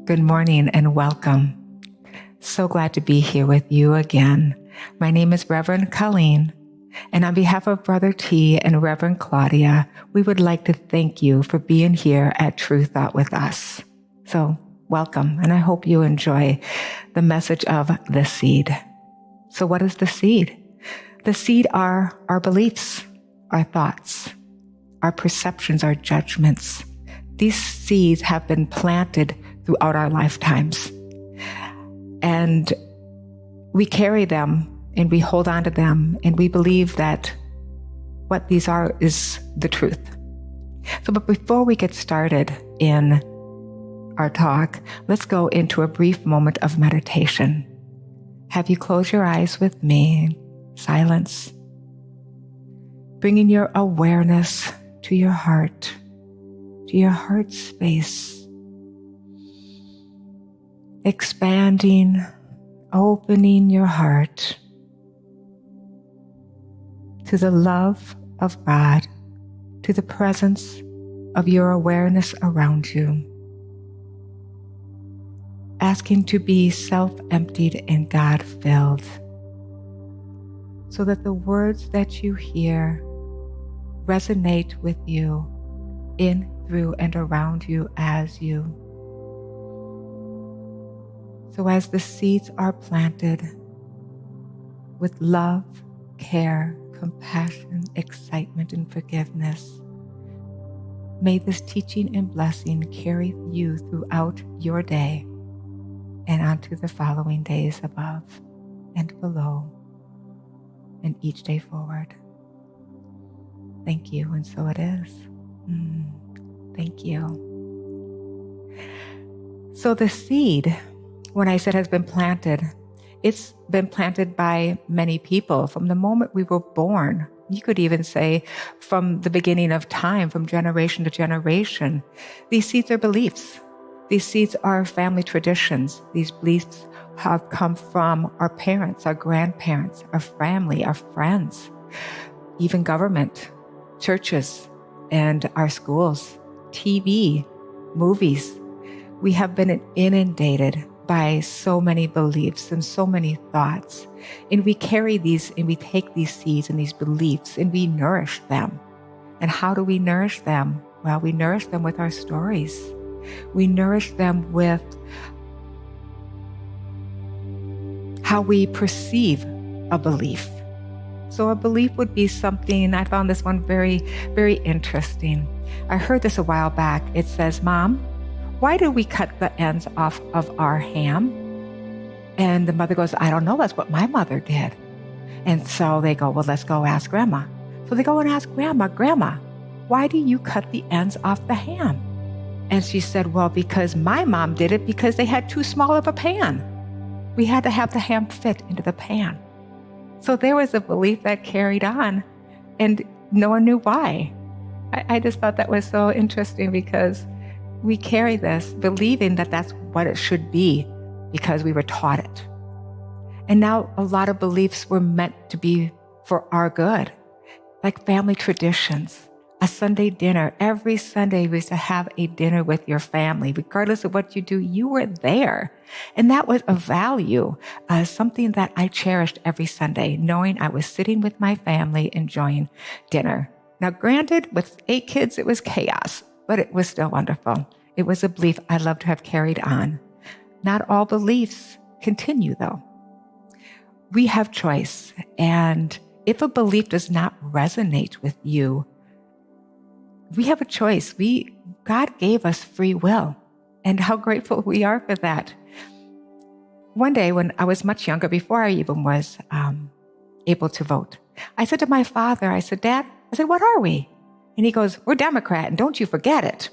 Good morning and welcome. So glad to be here with you again. My name is Reverend Coleen, and on behalf of Brother T and Reverend Claudia, we would like to thank you for being here at True Thought with us. So welcome, and I hope you enjoy the message of the seed. So what is the seed? The seed are our beliefs, our thoughts, our perceptions, our judgments. These seeds have been planted throughout our lifetimes. And we carry them and we hold on to them and we believe that what these are is the truth. But before we get started in our talk, let's go into a brief moment of meditation. Have you close your eyes with me, silence, bringing your awareness to your heart space. Expanding, opening your heart to the love of God, to the presence of your awareness around you. Asking to be self-emptied and God-filled, so that the words that you hear resonate with you, in, through, and around you as you. So as the seeds are planted with love, care, compassion, excitement, and forgiveness, may this teaching and blessing carry you throughout your day and onto the following days above and below, and each day forward. Thank you, and so it is. Thank you. So the seed, when I said has been planted, it's been planted by many people from the moment we were born. You could even say from the beginning of time, from generation to generation. These seeds are beliefs. These seeds are family traditions. These beliefs have come from our parents, our grandparents, our family, our friends, even government, churches, and our schools, TV, movies. We have been inundated by so many beliefs and so many thoughts. And we carry these and we take these seeds and these beliefs and we nourish them. And how do we nourish them? Well, we nourish them with our stories. We nourish them with how we perceive a belief. So a belief would be something, I found this one very, very interesting. I heard this a while back. It says, "Mom, why do we cut the ends off of our ham?" And the mother goes, "I don't know. That's what my mother did." And so they go, "Well, let's go ask Grandma." So they go and ask Grandma, "Grandma, why do you cut the ends off the ham?" And she said, "Well, because my mom did it because they had too small of a pan. We had to have the ham fit into the pan." So there was a belief that carried on and no one knew why. I just thought that was so interesting because we carry this believing that that's what it should be because we were taught it. And now a lot of beliefs were meant to be for our good, like family traditions, a Sunday dinner. Every Sunday we used to have a dinner with your family. Regardless of what you do, you were there. And that was a value, something that I cherished every Sunday, knowing I was sitting with my family enjoying dinner. Now, granted, with 8 kids, it was chaos, but it was still wonderful. It was a belief I love to have carried on. Not all beliefs continue, though. We have choice, and if a belief does not resonate with you, we have a choice. God gave us free will, and how grateful we are for that. One day when I was much younger, before I even was able to vote, I said to my father, I said, "Dad," I said, "what are we?" And he goes, "We're Democrat, and don't you forget it."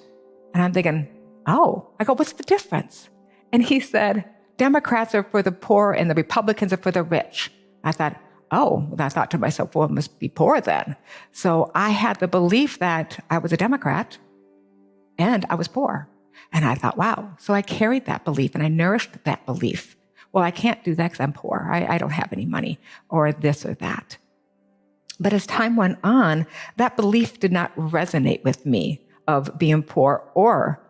And I'm thinking, oh, I go, "What's the difference?" And he said, "Democrats are for the poor and the Republicans are for the rich." I thought, oh, and I thought to myself, well, it must be poor then. So I had the belief that I was a Democrat and I was poor. And I thought, wow. So I carried that belief and I nourished that belief. Well, I can't do that because I'm poor. I don't have any money or this or that. But as time went on, that belief did not resonate with me of being poor or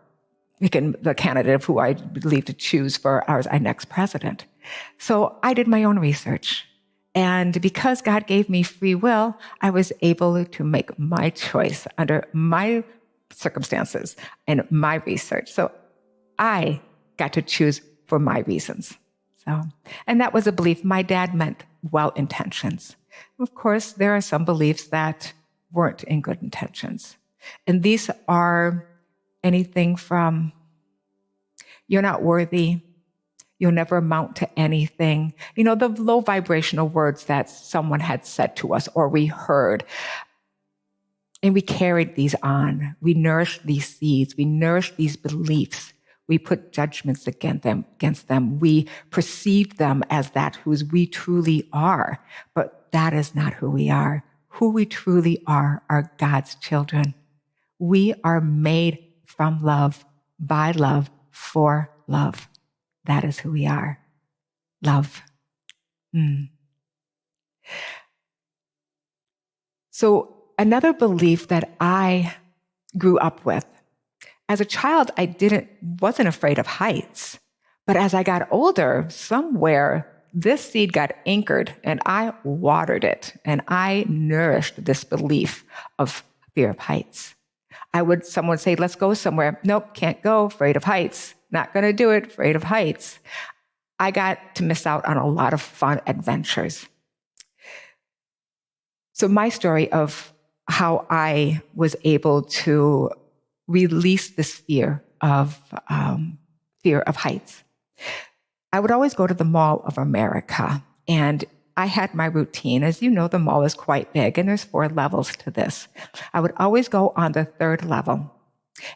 picking the candidate of who I believe to choose for our next president. So I did my own research. And because God gave me free will, I was able to make my choice under my circumstances and my research. So I got to choose for my reasons. And that was a belief. My dad meant well intentions. Of course, there are some beliefs that weren't in good intentions. And these are anything from you're not worthy, you'll never amount to anything. You know, the low vibrational words that someone had said to us or we heard. And we carried these on. We nourished these seeds. We nourished these beliefs. We put judgments against them. We perceived them as that whose we truly are. But that is not who we are. Who we truly are God's children. We are made from love, by love, for love. That is who we are. Love. So another belief that I grew up with, as a child, I wasn't afraid of heights. But as I got older, somewhere this seed got anchored and I watered it and I nourished this belief of fear of heights. Someone would say, let's go somewhere. Nope, can't go, afraid of heights. Not going to do it, afraid of heights. I got to miss out on a lot of fun adventures. So my story of how I was able to release this fear of heights. I would always go to the Mall of America, and I had my routine. As you know, the mall is quite big, and there's 4 levels to this. I would always go on the 3rd level,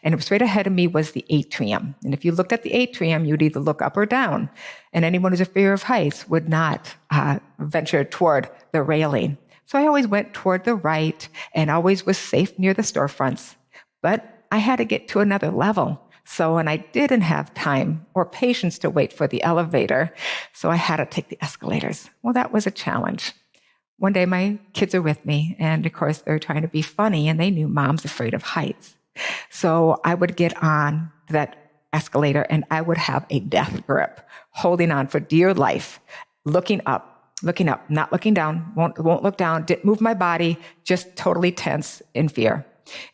and straight ahead of me was the atrium. And if you looked at the atrium, you'd either look up or down, and anyone who's a fear of heights would not venture toward the railing. So I always went toward the right and always was safe near the storefronts. But I had to get to another level. So, and I didn't have time or patience to wait for the elevator. So I had to take the escalators. Well, that was a challenge. One day my kids are with me, and of course they're trying to be funny, and they knew Mom's afraid of heights. So I would get on that escalator and I would have a death grip, holding on for dear life, looking up, not looking down, won't look down, didn't move my body, just totally tense in fear.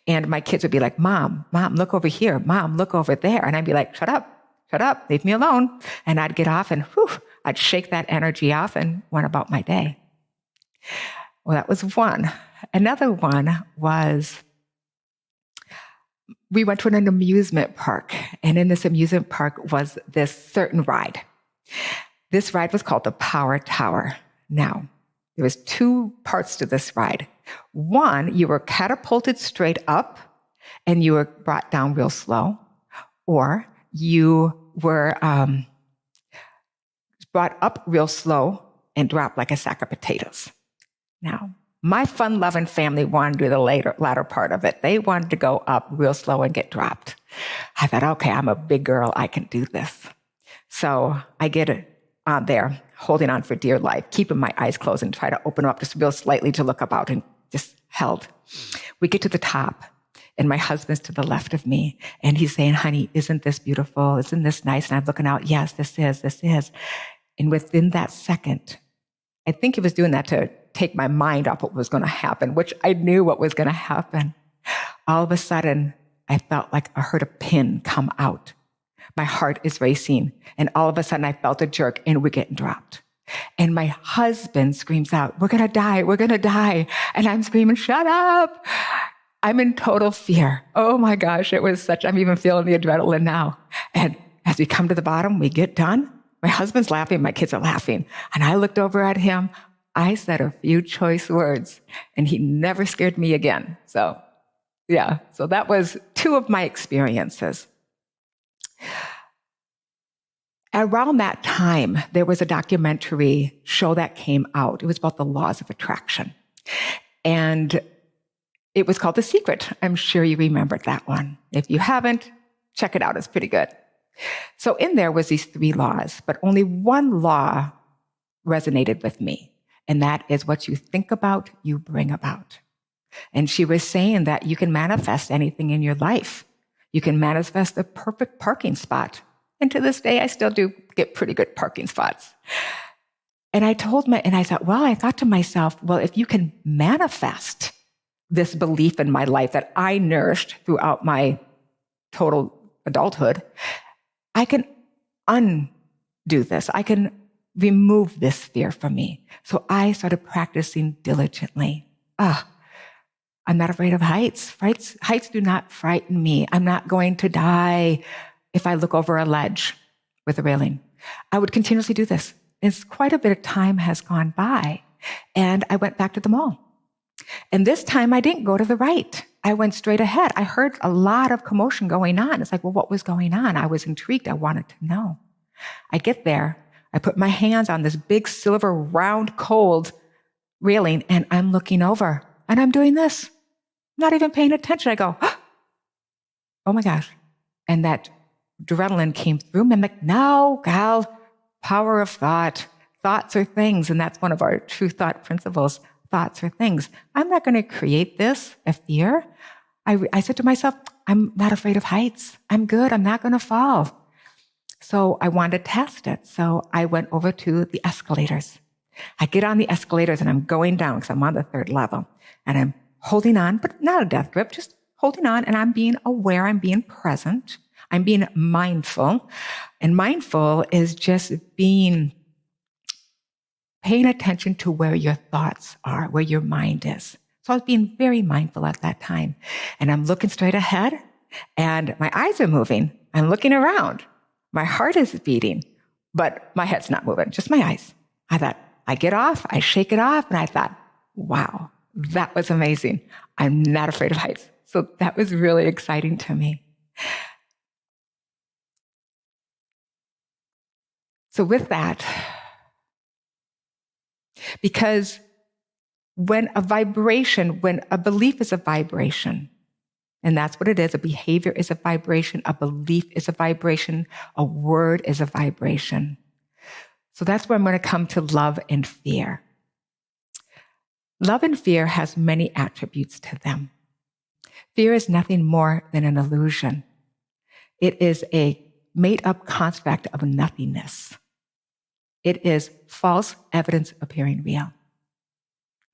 And my kids would be like, Mom, look over here. Mom, look over there. And I'd be like, shut up, leave me alone. And I'd get off and I'd shake that energy off and went about my day. Well, that was one. Another one was we went to an amusement park. And in this amusement park was this certain ride. This ride was called the Power Tower. Now, there was 2 parts to this ride. One, you were catapulted straight up and you were brought down real slow, or you were brought up real slow and dropped like a sack of potatoes. Now, my fun-loving family wanted to do the latter part of it. They wanted to go up real slow and get dropped. I thought, okay, I'm a big girl. I can do this. So I get on there, holding on for dear life, keeping my eyes closed and try to open up just real slightly to look about and just held. We get to the top and my husband's to the left of me and he's saying, honey, isn't this beautiful? Isn't this nice? And I'm looking out, yes, this is. And within that second, I think he was doing that to take my mind off what was going to happen, which I knew what was going to happen. All of a sudden, I felt like I heard a pin come out. My heart is racing. And all of a sudden I felt a jerk and we're getting dropped. And my husband screams out, we're going to die. And I'm screaming, shut up. I'm in total fear. Oh my gosh, I'm even feeling the adrenaline now. And as we come to the bottom, we get done. My husband's laughing, my kids are laughing. And I looked over at him. I said a few choice words and he never scared me again. So that was 2 of my experiences. Around that time, there was a documentary show that came out. It was about the laws of attraction. And it was called The Secret. I'm sure you remembered that one. If you haven't, check it out. It's pretty good. So in there was these 3 laws, but only one law resonated with me. And that is what you think about, you bring about. And she was saying that you can manifest anything in your life. You can manifest the perfect parking spot. And to this day, I still do get pretty good parking spots. And I thought to myself, well, if you can manifest this belief in my life that I nourished throughout my total adulthood, I can undo this. I can remove this fear from me. So I started practicing diligently. I'm not afraid of heights. Heights do not frighten me. I'm not going to die if I look over a ledge with a railing. I would continuously do this. It's quite a bit of time has gone by, and I went back to the mall. And this time I didn't go to the right. I went straight ahead. I heard a lot of commotion going on. It's like, well, what was going on? I was intrigued. I wanted to know. I get there. I put my hands on this big silver round cold railing, and I'm looking over, and I'm doing this, not even paying attention. I go, oh my gosh. And that adrenaline came through me. I'm like, no, gal, power of thought. Thoughts are things, and that's one of our true thought principles. Thoughts are things. I'm not going to create this, a fear. I said to myself, I'm not afraid of heights. I'm good. I'm not going to fall. So I wanted to test it. So I went over to the escalators. I get on the escalators and I'm going down because I'm on the 3rd level. And I'm holding on, but not a death grip, just holding on. And I'm being aware. I'm being present. I'm being mindful. And mindful is just paying attention to where your thoughts are, where your mind is. So I was being very mindful at that time. And I'm looking straight ahead and my eyes are moving. I'm looking around. My heart is beating, but my head's not moving, just my eyes. I thought, I get off, I shake it off, and I thought, wow, that was amazing. I'm not afraid of heights. So that was really exciting to me. So with that, because when a belief is a vibration, and that's what it is, a behavior is a vibration, a belief is a vibration, a word is a vibration. So that's where I'm going to come to love and fear. Love and fear has many attributes to them. Fear is nothing more than an illusion. It is a made-up construct of nothingness. It is false evidence appearing real.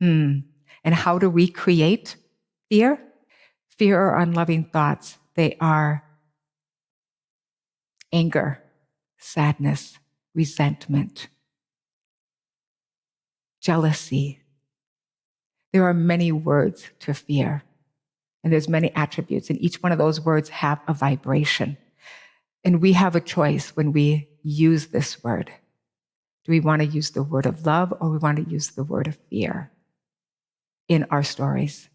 And how do we create fear? Fear are unloving thoughts. They are anger, sadness, resentment, jealousy. There are many words to fear, and there's many attributes, and each one of those words have a vibration. And we have a choice when we use this word. Do we want to use the word of love or we want to use the word of fear in our stories?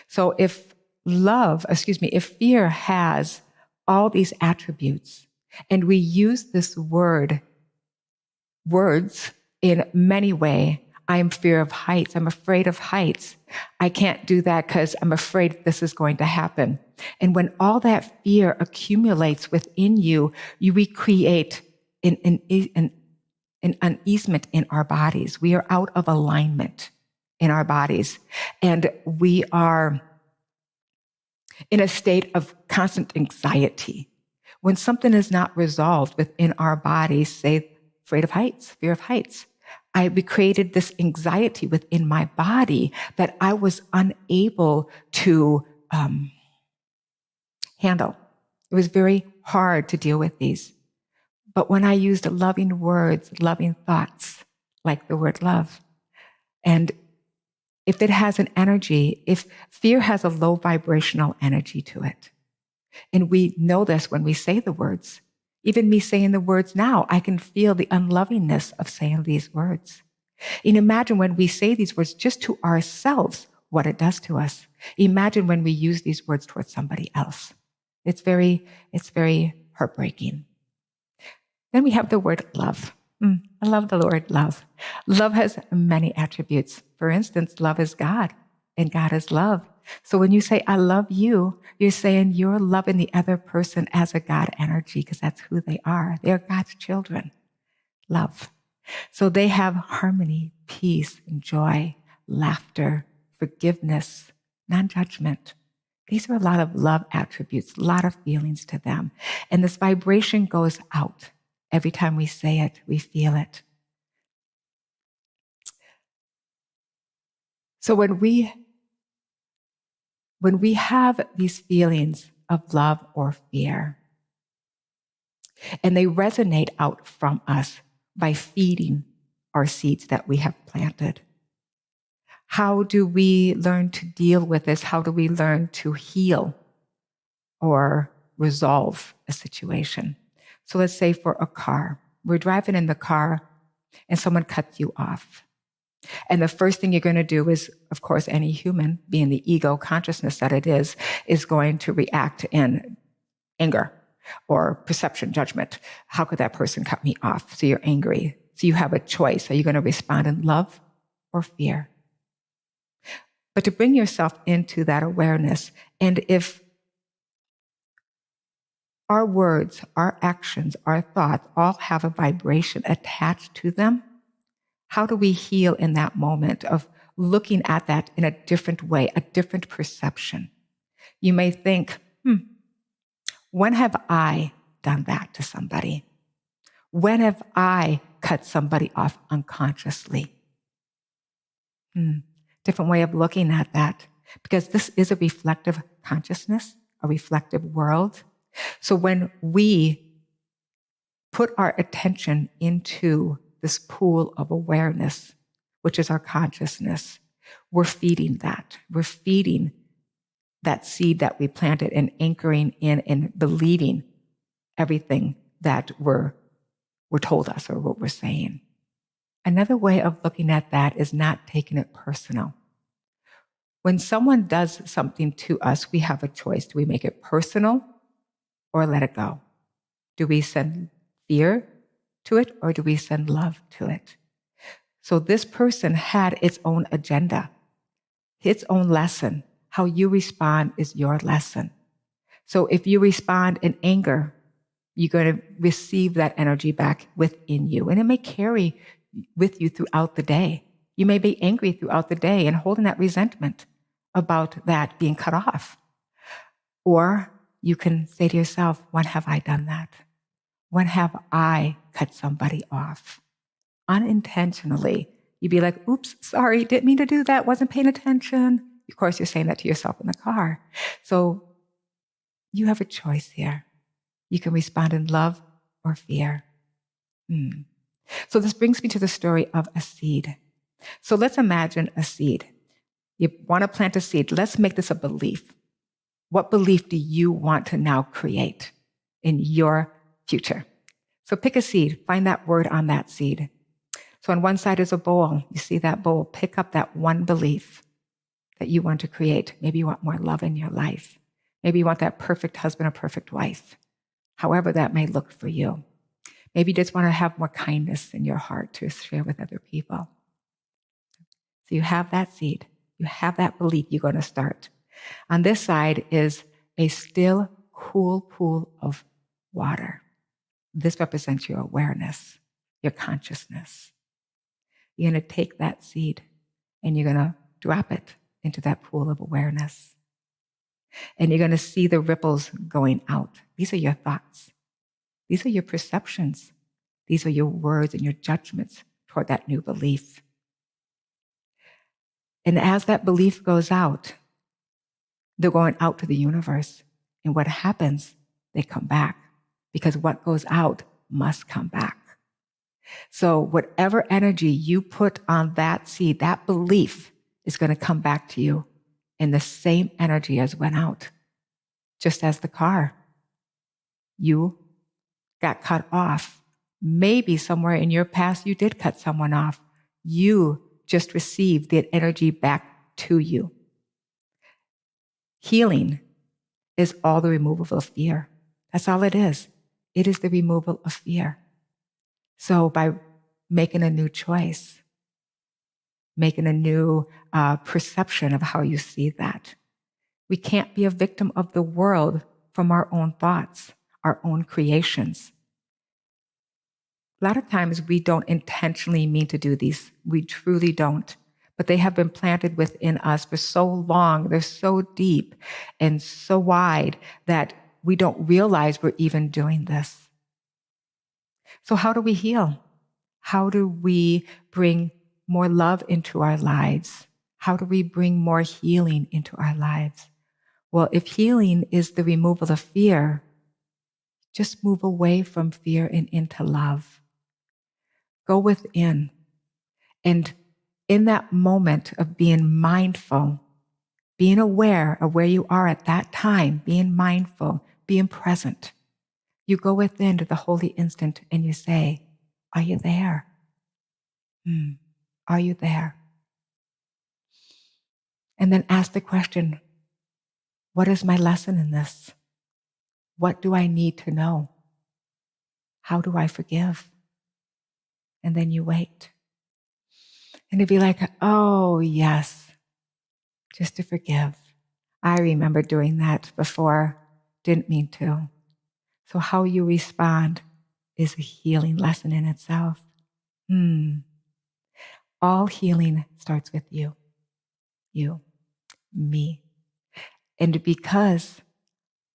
So if fear has all these attributes and we use this words in many ways, I'm fear of heights. I'm afraid of heights. I can't do that because I'm afraid this is going to happen. And when all that fear accumulates within you, we create an uneasement in our bodies. We are out of alignment in our bodies. And we are in a state of constant anxiety. When something is not resolved within our bodies, say, afraid of heights, fear of heights, we created this anxiety within my body that I was unable to handle. It was very hard to deal with these. But when I used loving words, loving thoughts, like the word love, and if it has an energy, if fear has a low vibrational energy to it, and we know this when we say the words, even me saying the words now, I can feel the unlovingness of saying these words. And imagine when we say these words just to ourselves, what it does to us. Imagine when we use these words towards somebody else. It's very heartbreaking. Then we have the word love. I love the word love. Love has many attributes. For instance, love is God, and God is love. So when you say, I love you, you're saying you're loving the other person as a God energy because that's who they are. They're God's children. Love. So they have harmony, peace, and joy, laughter, forgiveness, non-judgment. These are a lot of love attributes, a lot of feelings to them. And this vibration goes out. Every time we say it, we feel it. So when we have these feelings of love or fear, and they resonate out from us by feeding our seeds that we have planted, how do we learn to deal with this? How do we learn to heal or resolve a situation? So let's say for a car, we're driving in the car and someone cuts you off. And the first thing you're going to do is, of course, any human, being the ego consciousness that it is going to react in anger or perception, judgment. How could that person cut me off? So you're angry. So you have a choice. Are you going to respond in love or fear? But to bring yourself into that awareness, and if our words, our actions, our thoughts all have a vibration attached to them, how do we heal in that moment of looking at that in a different way, a different perception? You may think, when have I done that to somebody? When have I cut somebody off unconsciously? Different way of looking at that, because this is a reflective consciousness, a reflective world. So when we put our attention into this pool of awareness, which is our consciousness, we're feeding that. We're feeding that seed that we planted and anchoring in and believing everything that we're told us or what we're saying. Another way of looking at that is not taking it personal. When someone does something to us, we have a choice. Do we make it personal or let it go? Do we send fear to it or do we send love to it? So this person had its own agenda, its own lesson. How you respond is your lesson. So if you respond in anger, you're going to receive that energy back within you. And it may carry with you throughout the day. You may be angry throughout the day and holding that resentment about that being cut off. Or you can say to yourself, when have I done that? When have I cut somebody off? Unintentionally. You'd be like, oops, sorry, didn't mean to do that, wasn't paying attention. Of course, you're saying that to yourself in the car. So you have a choice here. You can respond in love or fear. So this brings me to the story of a seed. So let's imagine a seed. You want to plant a seed. Let's make this a belief. What belief do you want to now create in your future? So pick a seed. Find that word on that seed. So on one side is a bowl. You see that bowl. Pick up that one belief that you want to create. Maybe you want more love in your life. Maybe you want that perfect husband or perfect wife. However that may look for you. Maybe you just want to have more kindness in your heart to share with other people. So you have that seed. You have that belief you're going to start. On this side is a still, cool pool of water. This represents your awareness, your consciousness. You're going to take that seed and you're going to drop it into that pool of awareness. And you're going to see the ripples going out. These are your thoughts. These are your perceptions. These are your words and your judgments toward that new belief. And as that belief goes out, they're going out to the universe. And what happens? They come back. Because what goes out must come back. So whatever energy you put on that seed, that belief is going to come back to you in the same energy as went out. Just as the car. You got cut off. Maybe somewhere in your past you did cut someone off. You just received that energy back to you. Healing is all the removal of fear. That's all it is. It is the removal of fear. So by making a new choice, making a new perception of how you see that, we can't be a victim of the world from our own thoughts, our own creations. A lot of times we don't intentionally mean to do these. We truly don't. but they have been planted within us for so long. They're so deep and so wide that we don't realize we're even doing this. So how do we heal? How do we bring more love into our lives? How do we bring more healing into our lives? Well, if healing is the removal of fear, just move away from fear and into love. Go within. And in that moment of being mindful, being aware of where you are at that time, being mindful, being present, you go within to the holy instant and you say, are you there? Are you there? And then ask the question, what is my lesson in this? What do I need to know? How do I forgive? And then you wait. And to be like, oh, yes, just to forgive. I remember doing that before, didn't mean to. So how you respond is a healing lesson in itself. All healing starts with you, me. And because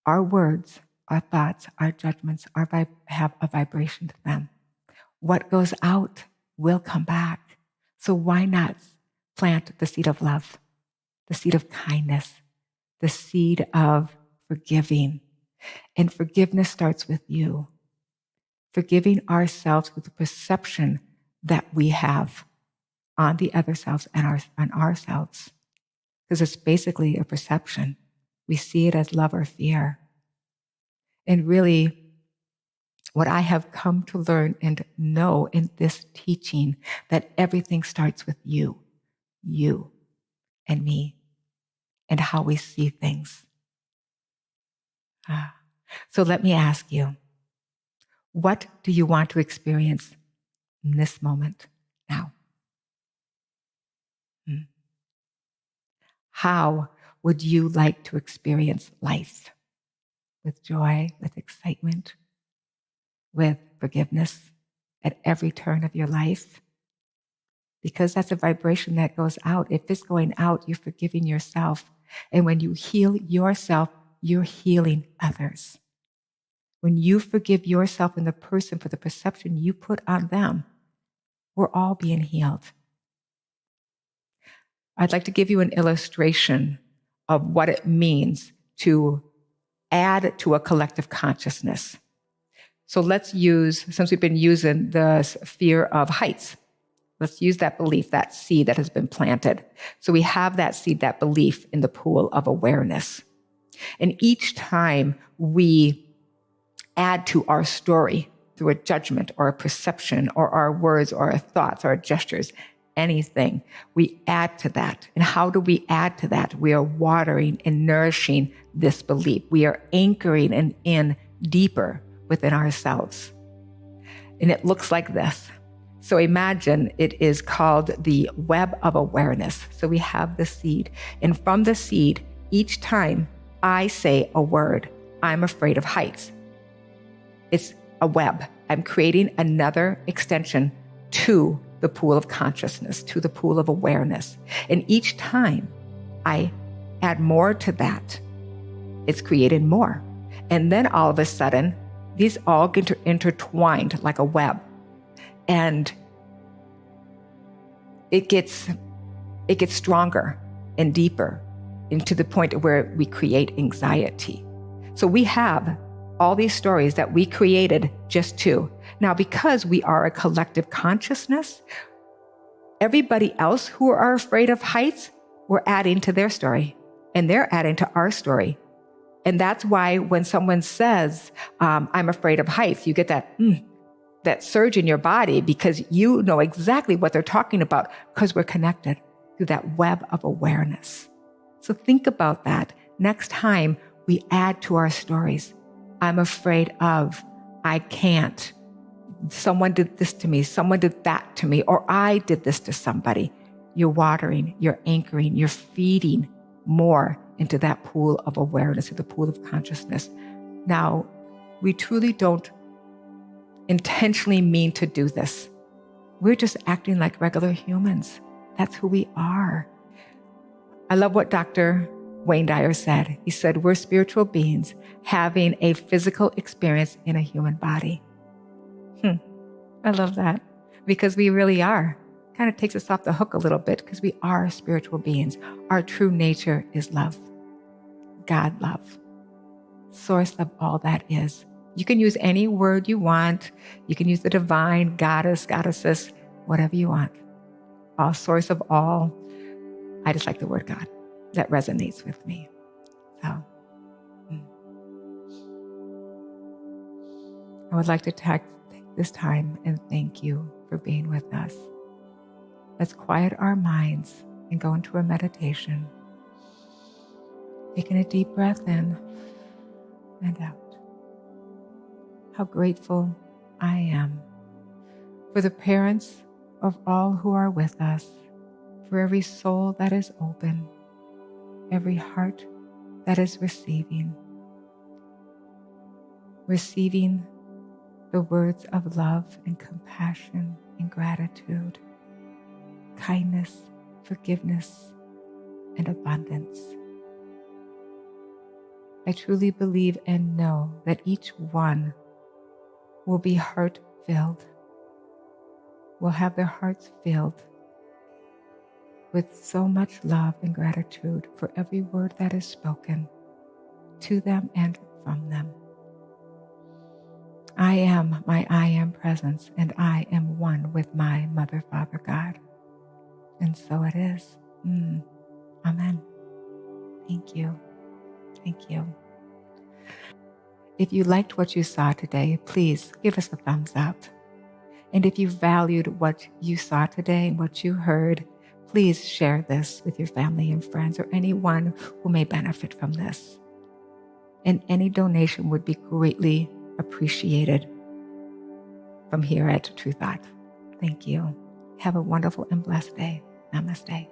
our words, our thoughts, our judgments have a vibration to them, what goes out will come back. So why not plant the seed of love, the seed of kindness, the seed of forgiving? And forgiveness starts with you. Forgiving ourselves with the perception that we have on the other selves and on ourselves. Because it's basically a perception. We see it as love or fear. And really, what I have come to learn and know in this teaching, that everything starts with you and me, and how we see things. So let me ask you, what do you want to experience in this moment now? How would you like to experience life? With joy, with excitement, with forgiveness at every turn of your life? Because that's a vibration that goes out. If it's going out, you're forgiving yourself. And when you heal yourself, you're healing others. When you forgive yourself and the person for the perception you put on them, we're all being healed. I'd like to give you an illustration of what it means to add to a collective consciousness. So let's use, since we've been using the fear of heights, let's use that belief, that seed that has been planted. So we have that seed, that belief in the pool of awareness. And each time we add to our story through a judgment or a perception or our words or our thoughts or our gestures, anything, we add to that. And how do we add to that? We are watering and nourishing this belief. We are anchoring and in deeper within ourselves. And it looks like this. So imagine it is called the web of awareness. So we have the seed. And from the seed, each time I say a word, I'm afraid of heights. It's a web. I'm creating another extension to the pool of consciousness, to the pool of awareness. And each time I add more to that, it's created more. And then all of a sudden, these all get intertwined like a web. And it gets stronger and deeper, into the point where we create anxiety. So we have all these stories that we created just two. Now, because we are a collective consciousness, everybody else who are afraid of heights, we're adding to their story, and they're adding to our story. And that's why when someone says, I'm afraid of heights, you get that surge in your body, because you know exactly what they're talking about, because we're connected through that web of awareness. So think about that. Next time we add to our stories, I'm afraid of, I can't, someone did this to me, someone did that to me, or I did this to somebody. You're watering, you're anchoring, you're feeding more into that pool of awareness, into the pool of consciousness. Now, we truly don't intentionally mean to do this. We're just acting like regular humans. That's who we are. I love what Dr. Wayne Dyer said. He said, we're spiritual beings having a physical experience in a human body. I love that, because we really are. Kind of takes us off the hook a little bit, because we are spiritual beings. Our true nature is love. God love. Source of all that is. You can use any word you want. You can use the divine, goddess, goddesses, whatever you want. All, source of all. I just like the word God. That resonates with me. So I would like to take this time and thank you for being with us. Let's quiet our minds and go into a meditation. Taking a deep breath in and out. How grateful I am for the parents of all who are with us, for every soul that is open, every heart that is receiving the words of love and compassion and gratitude, kindness, forgiveness, and abundance. I truly believe and know that each one will be heart-filled, will have their hearts filled with so much love and gratitude for every word that is spoken to them and from them. I am my I am presence, and I am one with my Mother, Father, God. And so it is. Amen. Thank you. Thank you. If you liked what you saw today, please give us a thumbs up. And if you valued what you saw today and what you heard, please share this with your family and friends or anyone who may benefit from this. And any donation would be greatly appreciated from here at True Thought. Thank you. Have a wonderful and blessed day. Namaste.